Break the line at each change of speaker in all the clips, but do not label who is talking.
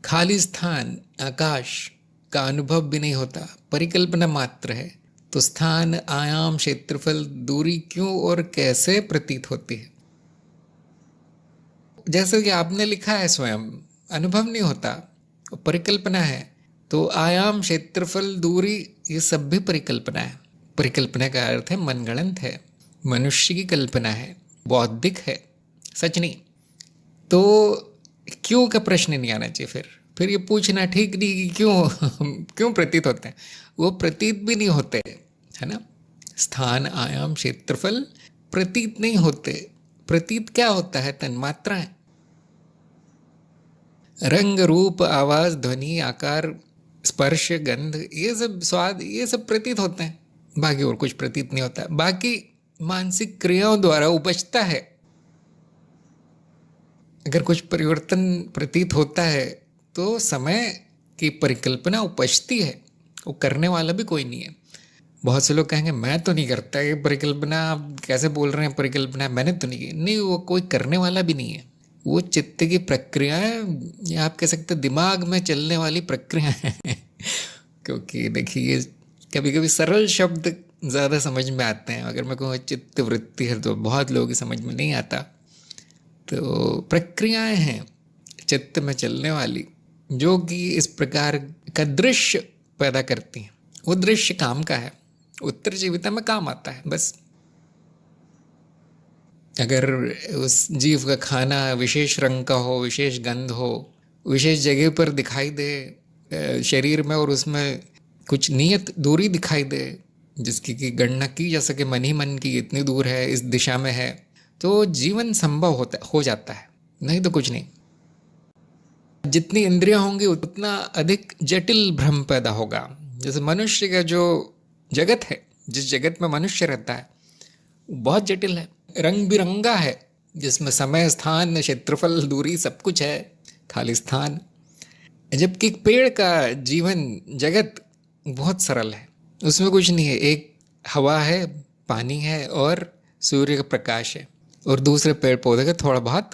खाली स्थान, आकाश का अनुभव भी नहीं होता, परिकल्पना मात्र है, तो स्थान, आयाम, क्षेत्रफल, दूरी क्यों और कैसे प्रतीत होती है? जैसे कि आपने लिखा है स्वयं, अनुभव नहीं होता, परिकल्पना है। तो आयाम, क्षेत्रफल, दूरी, ये सब भी परिकल्पना है। परिकल्पना का अर्थ है मनगढ़ंत है, मनुष्य की कल्पना है, बौद्धिक है, सच नहीं। तो क्यों का प्रश्न नहीं आना चाहिए। फिर ये पूछना ठीक नहीं कि क्यों क्यों प्रतीत होते हैं। वो प्रतीत भी नहीं होते, है ना। स्थान, आयाम, क्षेत्रफल प्रतीत नहीं होते। प्रतीत क्या होता है? तन्मात्राएं, रंग, रूप, आवाज, ध्वनि, आकार, स्पर्श, गंध, ये सब स्वाद, ये सब प्रतीत होते हैं। बाकी और कुछ प्रतीत नहीं होता। बाकी मानसिक क्रियाओं द्वारा उपजता है। अगर कुछ परिवर्तन प्रतीत होता है तो समय की परिकल्पना उपजती है। वो करने वाला भी कोई नहीं है। बहुत से लोग कहेंगे मैं तो नहीं करता ये परिकल्पना, आप कैसे बोल रहे हैं परिकल्पना, मैंने तो नहीं की। नहीं, वो कोई करने वाला भी नहीं है। वो चित्त की प्रक्रिया है, या आप कह सकते दिमाग में चलने वाली प्रक्रिया है। क्योंकि देखिए, कभी कभी सरल शब्द ज़्यादा समझ में आते हैं। अगर मैं कहूँ चित्त वृत्ति है तो बहुत लोगों की समझ में नहीं आता। तो प्रक्रियाएं हैं चित्त में चलने वाली, जो कि इस प्रकार का दृश्य पैदा करती हैं। वो दृश्य काम का है, उत्तर जीविता में काम आता है बस। अगर उस जीव का खाना विशेष रंग का हो, विशेष गंध हो, विशेष जगह पर दिखाई दे शरीर में, और उसमें कुछ नियत दूरी दिखाई दे जिसकी की गणना की जा सके मन ही मन की इतनी दूर है, इस दिशा में है, तो जीवन संभव हो जाता है। नहीं तो कुछ नहीं। जितनी इंद्रियां होंगी उतना अधिक जटिल भ्रम पैदा होगा। जैसे मनुष्य का जो जगत है, जिस जगत में मनुष्य रहता है, बहुत जटिल है, रंग बिरंगा है, जिसमें समय, स्थान, क्षेत्रफल, दूरी सब कुछ है, खाली स्थान। जबकि पेड़ का जीवन जगत बहुत सरल है, उसमें कुछ नहीं है। एक हवा है, पानी है और सूर्य का प्रकाश है, और दूसरे पेड़ पौधे का थोड़ा बहुत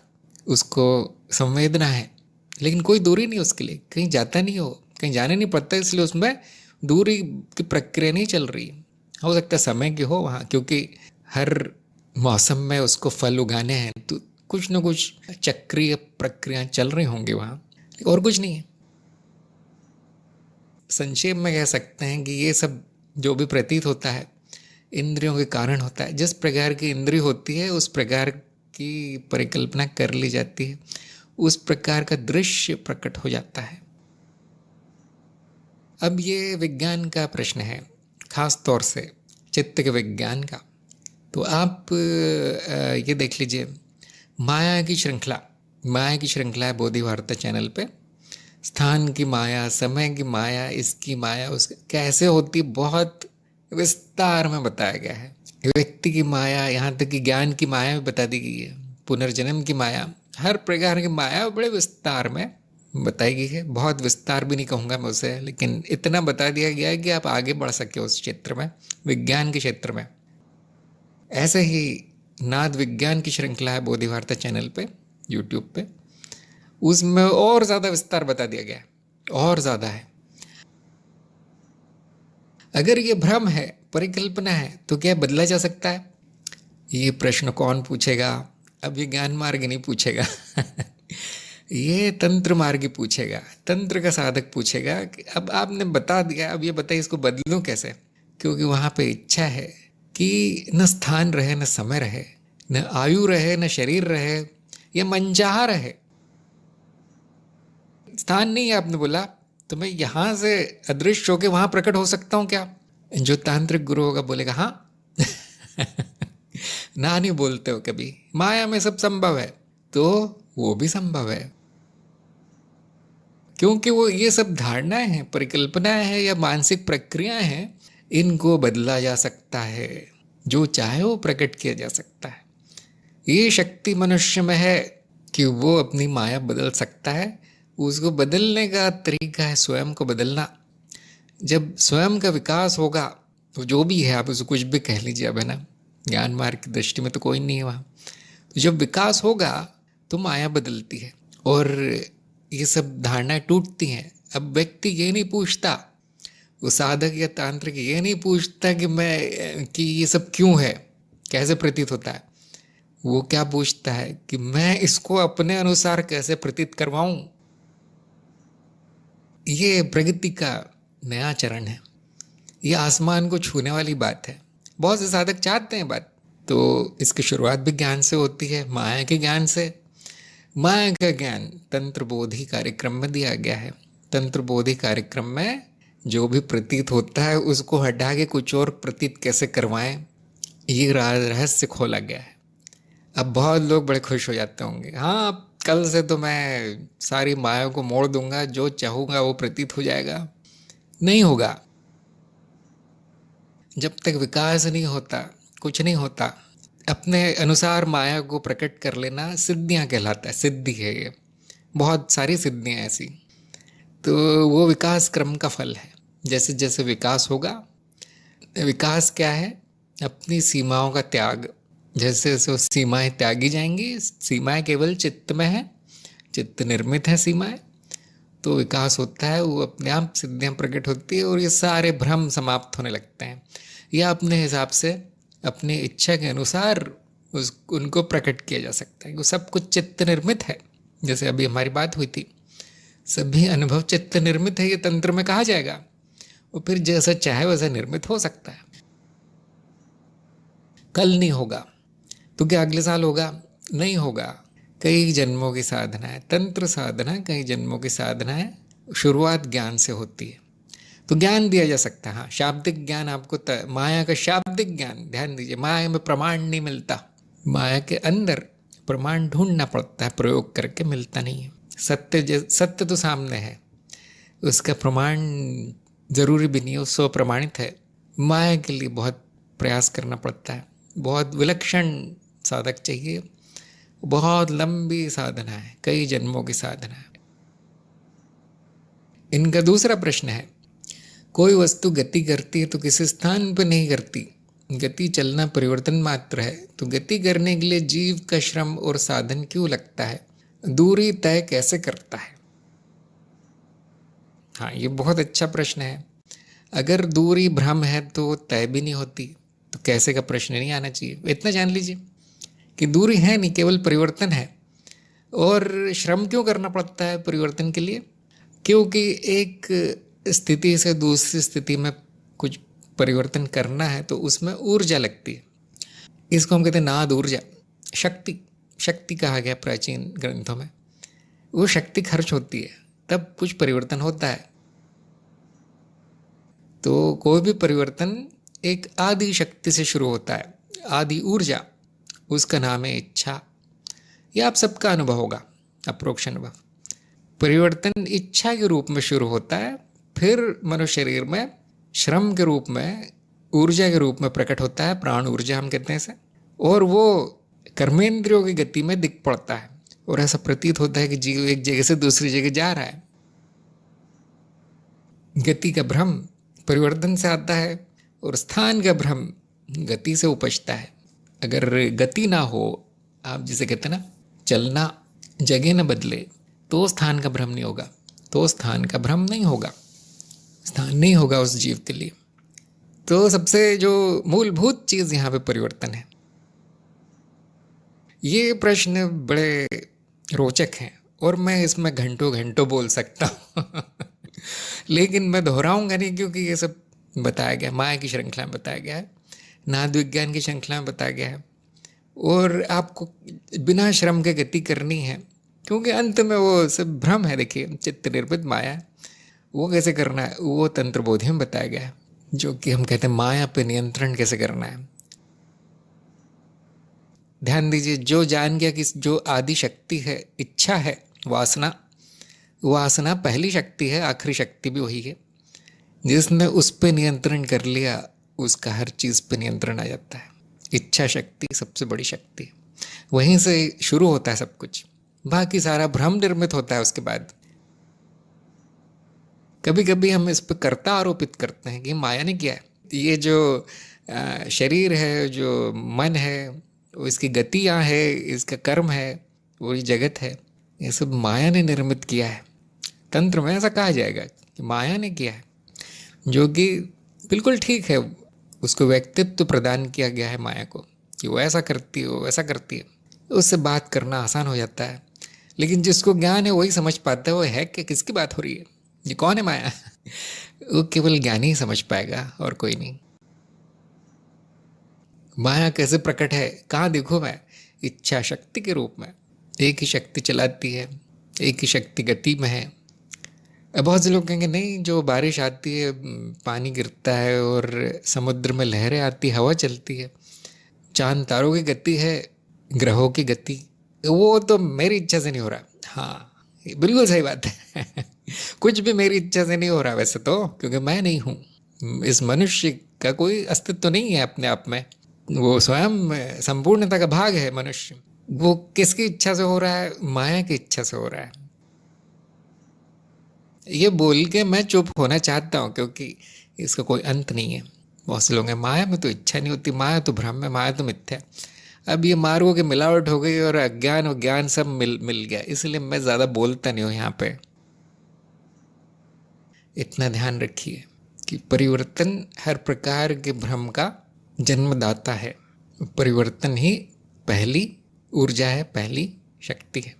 उसको संवेदना है, लेकिन कोई दूरी नहीं उसके लिए, कहीं जाता नहीं हो, कहीं जाने नहीं पड़ता, इसलिए उसमें दूरी की प्रक्रिया नहीं चल रही। हो सकता है समय की हो वहाँ, क्योंकि हर मौसम में उसको फल उगाने हैं, तो कुछ न कुछ चक्रीय प्रक्रिया चल रही होंगी वहाँ, और कुछ नहीं है। संक्षेप में कह सकते हैं कि ये सब जो भी प्रतीत होता है इंद्रियों के कारण होता है। जिस प्रकार की इंद्रिय होती है उस प्रकार की परिकल्पना कर ली जाती है, उस प्रकार का दृश्य प्रकट हो जाता है। अब ये विज्ञान का प्रश्न है, खास तौर से चित्त के विज्ञान का। तो आप ये देख लीजिए, माया की श्रृंखला है बोधि वार्ता चैनल पे। स्थान की माया, समय की माया, इसकी माया, उसकी कैसे होती, बहुत विस्तार में बताया गया है। व्यक्ति की माया, यहाँ तक कि ज्ञान की माया भी बता दी गई है, पुनर्जन्म की माया, हर प्रकार की माया बड़े विस्तार में बताई गई है। बहुत विस्तार भी नहीं कहूँगा मैं उसे, लेकिन इतना बता दिया गया है कि आप आगे बढ़ सके उस क्षेत्र में, विज्ञान के क्षेत्र में। ऐसे ही नाद विज्ञान की श्रृंखला है बोधि वार्ता चैनल पे, यूट्यूब पे, उसमें और ज़्यादा विस्तार बता दिया गया है, और ज़्यादा है। अगर ये भ्रम है, परिकल्पना है, तो क्या बदला जा सकता है? ये प्रश्न कौन पूछेगा? अब ये ज्ञान मार्ग नहीं पूछेगा। ये तंत्र मार्ग पूछेगा, तंत्र का साधक पूछेगा कि अब आपने बता दिया, अब ये बताइए इसको बदलूं कैसे? क्योंकि वहाँ पे इच्छा है कि न स्थान रहे, न समय रहे, न आयु रहे, न शरीर रहे, या मनचाहा रहे। स्थान नहीं है आपने बोला, तो मैं यहाँ से अदृश्य होकर वहाँ प्रकट हो सकता हूँ क्या? जो तांत्रिक गुरु होगा बोलेगा हाँ। ना नहीं बोलते हो कभी, माया में सब संभव है, तो वो भी संभव है। क्योंकि वो ये सब धारणाएं हैं, परिकल्पनाएं हैं, या मानसिक प्रक्रियाएं हैं, इनको बदला जा सकता है। जो चाहे वो प्रकट किया जा सकता है। ये शक्ति मनुष्य में है कि वो अपनी माया बदल सकता है। उसको बदलने का तरीका है स्वयं को बदलना। जब स्वयं का विकास होगा, तो जो भी है, आप उसको कुछ भी कह लीजिए, अब है ना, ज्ञान मार्ग की दृष्टि में तो कोई नहीं है वहाँ। तो जब विकास होगा तो माया बदलती है। और ये सब धारणाएं टूटती हैं। अब व्यक्ति ये नहीं पूछता, वो साधक या तांत्रिक ये नहीं पूछता कि ये सब क्यों है, कैसे प्रतीत होता है। वो क्या पूछता है कि मैं इसको अपने अनुसार कैसे प्रतीत करवाऊं। ये प्रगति का नया चरण है, ये आसमान को छूने वाली बात है। बहुत से साधक चाहते हैं बात, तो इसकी शुरुआत भी ज्ञान से होती है, माया के ज्ञान से। माया का ज्ञान तंत्र बोधि कार्यक्रम में दिया गया है। तंत्र बोधि कार्यक्रम में जो भी प्रतीत होता है उसको हटा के कुछ और प्रतीत कैसे करवाएं, ये रहस्य खोला गया है। अब बहुत लोग बड़े खुश हो जाते होंगे, हाँ कल से तो मैं सारी माया को मोड़ दूंगा, जो चाहूँगा वो प्रतीत हो जाएगा। नहीं होगा। जब तक विकास नहीं होता, कुछ नहीं होता। अपने अनुसार माया को प्रकट कर लेना सिद्धियाँ कहलाता है, सिद्धि है ये। बहुत सारी सिद्धियाँ ऐसी, तो वो विकास क्रम का फल है। जैसे जैसे विकास होगा, विकास क्या है, अपनी सीमाओं का त्याग। जैसे जैसे सीमाएं त्यागी जाएंगी, सीमाएं केवल चित्त में है, चित्त निर्मित है सीमाएं, तो विकास होता है, वो अपने आप सिद्धियाँ प्रकट होती है और ये सारे भ्रम समाप्त होने लगते हैं। या अपने हिसाब से अपनी इच्छा के अनुसार उनको प्रकट किया जा सकता है। वो सब कुछ चित्त निर्मित है। जैसे अभी हमारी बात हुई थी, सभी अनुभव चित्त निर्मित है, ये तंत्र में कहा जाएगा। और फिर जैसा चाहे वैसा निर्मित हो सकता है। कल नहीं होगा तो क्या अगले साल होगा? नहीं होगा। कई जन्मों की साधना है, तंत्र साधना कई जन्मों की साधना है। शुरुआत ज्ञान से होती है, तो ज्ञान दिया जा सकता है। हाँ, शाब्दिक ज्ञान आपको माया का शाब्दिक ज्ञान, ध्यान दीजिए, माया में प्रमाण नहीं मिलता। माया के अंदर प्रमाण ढूंढना पड़ता है, प्रयोग करके मिलता नहीं है। सत्य तो सामने है, उसका प्रमाण जरूरी भी नहीं है, सो प्रमाणित है। माया के लिए बहुत प्रयास करना पड़ता है, बहुत विलक्षण साधक चाहिए, बहुत लंबी साधना है, कई जन्मों की साधना है। इनका दूसरा प्रश्न है, कोई वस्तु गति करती है तो किसी स्थान पर नहीं करती। गति चलना परिवर्तन मात्र है, तो गति करने के लिए जीव का श्रम और साधन क्यों लगता है? दूरी तय कैसे करता है? हाँ, ये बहुत अच्छा प्रश्न है। अगर दूरी भ्रम है तो तय भी नहीं होती, तो कैसे का प्रश्न नहीं आना चाहिए। इतना जान लीजिए कि दूरी है नहीं, केवल परिवर्तन है। और श्रम क्यों करना पड़ता है परिवर्तन के लिए? क्योंकि एक स्थिति से दूसरी स्थिति में कुछ परिवर्तन करना है तो उसमें ऊर्जा लगती है। इसको हम कहते हैं नाद ऊर्जा, शक्ति। शक्ति कहा गया प्राचीन ग्रंथों में। वो शक्ति खर्च होती है तब कुछ परिवर्तन होता है। तो कोई भी परिवर्तन एक आदि शक्ति से शुरू होता है, आदि ऊर्जा, उसका नाम है इच्छा। यह आप सबका अनुभव होगा, अप्रोक्ष अनुभव। परिवर्तन इच्छा के रूप में शुरू होता है, फिर मनुष्य शरीर में श्रम के रूप में, ऊर्जा के रूप में प्रकट होता है, प्राण ऊर्जा हम कहते हैं इसे। और वो कर्मेंद्रियों की गति में दिख पड़ता है और ऐसा प्रतीत होता है कि जीव एक जगह से दूसरी जगह जा रहा है। गति का भ्रम परिवर्तन से आता है और स्थान का भ्रम गति से उपजता है। अगर गति ना हो, आप जिसे कहते हैं ना चलना, जगह न बदले, तो स्थान का भ्रम नहीं होगा, तो स्थान का भ्रम नहीं होगा, स्थान नहीं होगा उस जीव के लिए। तो सबसे जो मूलभूत चीज़ यहाँ पे परिवर्तन है। ये प्रश्न बड़े रोचक हैं और मैं इसमें घंटों घंटों बोल सकता हूँ लेकिन मैं दोहराऊंगा नहीं, क्योंकि ये सब बताया गया, माया की श्रृंखला में बताया गया है, नाद विज्ञान की श्रृंखला में बताया गया है। और आपको बिना श्रम के गति करनी है, क्योंकि अंत में वो सब भ्रम है। देखिए, चित्त निर्मित माया, वो कैसे करना है वो तंत्र बोधि में बताया गया है, जो कि हम कहते हैं माया पे नियंत्रण कैसे करना है। ध्यान दीजिए, जो जान गया कि जो आदि शक्ति है, इच्छा है, वासना, वासना पहली शक्ति है, आखिरी शक्ति भी वही है। जिसने उस पे नियंत्रण कर लिया, उसका हर चीज़ पे नियंत्रण आ जाता है। इच्छा शक्ति सबसे बड़ी शक्ति है, वहीं से शुरू होता है सब कुछ, बाकी सारा भ्रम निर्मित होता है उसके बाद। कभी कभी हम इस पर कर्ता आरोपित करते हैं कि माया ने किया है। ये जो शरीर है, जो मन है, इसकी गतियाँ है, इसका कर्म है, वो ये जगत है, ये सब माया ने निर्मित किया है। तंत्र में ऐसा कहा जाएगा कि माया ने किया है, जो कि बिल्कुल ठीक है। उसको व्यक्तित्व प्रदान किया गया है माया को कि वो ऐसा करती है, वो वैसा करती है। उससे बात करना आसान हो जाता है। लेकिन जिसको ज्ञान है वही समझ पाता है वो है कि किसकी बात हो रही है, ये कौन है माया। वो केवल ज्ञानी ही समझ पाएगा और कोई नहीं। माया कैसे प्रकट है, कहाँ देखो मैं? इच्छा शक्ति के रूप में। एक ही शक्ति चलाती है, एक ही शक्ति गति में है। अब बहुत से लोग कहेंगे नहीं, जो बारिश आती है, पानी गिरता है और समुद्र में लहरें आती, हवा चलती है, चांद तारों की गति है, ग्रहों की गति, वो तो मेरी इच्छा से नहीं हो रहा। हाँ, ये बिल्कुल सही बात है। कुछ भी मेरी इच्छा से नहीं हो रहा वैसे तो, क्योंकि मैं नहीं हूँ। इस मनुष्य का कोई अस्तित्व नहीं है अपने आप में, वो स्वयं संपूर्णता का भाग है मनुष्य। वो किसकी इच्छा से हो रहा है? माया की इच्छा से हो रहा है। ये बोल के मैं चुप होना चाहता हूँ, क्योंकि इसका कोई अंत नहीं है। बहुत से लोग हैं माया में तो इच्छा नहीं होती, माया तो भ्रम है, माया तो मिथ्या है। अब ये मार्गों की मिलावट हो गई और अज्ञान और ज्ञान सब मिल गया, इसलिए मैं ज़्यादा बोलता नहीं हूँ यहाँ पे। इतना ध्यान रखिए कि परिवर्तन हर प्रकार के भ्रम का जन्मदाता है। परिवर्तन ही पहली ऊर्जा है, पहली शक्ति है।